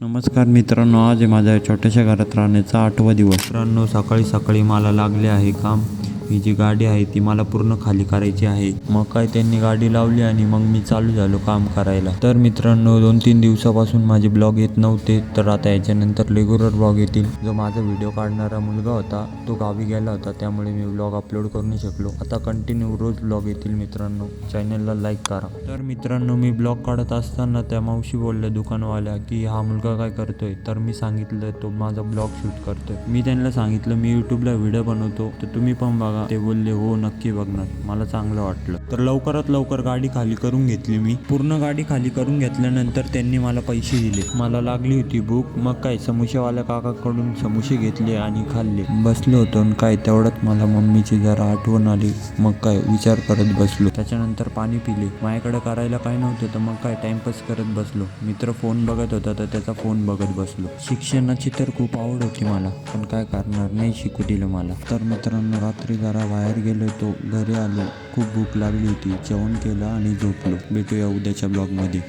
नमस्कार मित्रांनो, आज आहे माझ्या छोट्याशा घरात राहण्याचा 8वा दिवस. मित्रांनो, सकाळी सकाळी मला लागले आहे काम. ही जी गाडी आहे ती मला पूर्ण खाली करायची आहे. मग काय त्यांनी गाडी लावली आणि मग मी चालू झालो काम करायला. तर मित्रांनो, 2-3 दिवसापासून माझे ब्लॉग येत नव्हते, तर आता याच्यानंतर रेग्युलर ब्लॉग येतील. जो माझा व्हिडिओ काढणारा मुलगा होता तो गावी गेला होता, त्यामुळे मी ब्लॉग अपलोड करू नाही शकलो. आता कंटिन्यू रोज ब्लॉग येतील मित्रांनो. चॅनलला लाईक करा. तर मित्रांनो, मी ब्लॉग काढत असताना त्या मावशी बोलल्या दुकानवाल्या की हा मुलगा काय करतोय. तर मी सांगितलं तो माझा ब्लॉग शूट करतोय. मी त्यांना सांगितलं मी यूट्यूबला व्हिडिओ बनवतो, तर तुम्ही पण बघा. ते बोलले हो नक्की बघणार. मला चांगलं वाटलं. तर लवकरात लवकर गाडी खाली करून घेतली मी. पूर्ण गाडी खाली करून घेतल्यानंतर त्यांनी मला पैसे दिले. मला लागली होती भूक. मग काय समोसेवाल्या काकाकडून समोसे घेतले आणि खाल्ले. बसलो होतो आणि काय तेवढ्यात मला मम्मीची जरा आठवण आली. मग काय विचार करत बसलो. त्याच्यानंतर पाणी पिले. माझ्याकडे करायला काय नव्हतं, तर मग काय टाइमपास करत बसलो. मित्र फोन बघत होता तर त्याचा फोन बघत बसलो. शिक्षणाची तर खूप आवड होती मला, पण काय करणार, नाही शिकू दिलं मला. तर मित्रांनो, रात्री जरा बाहेर गेलो होतो, घरी आलो. खूप भूक लागली होती. जेवण केलं आणि झोपलो. भेटूया उद्याच्या ब्लॉगमध्ये.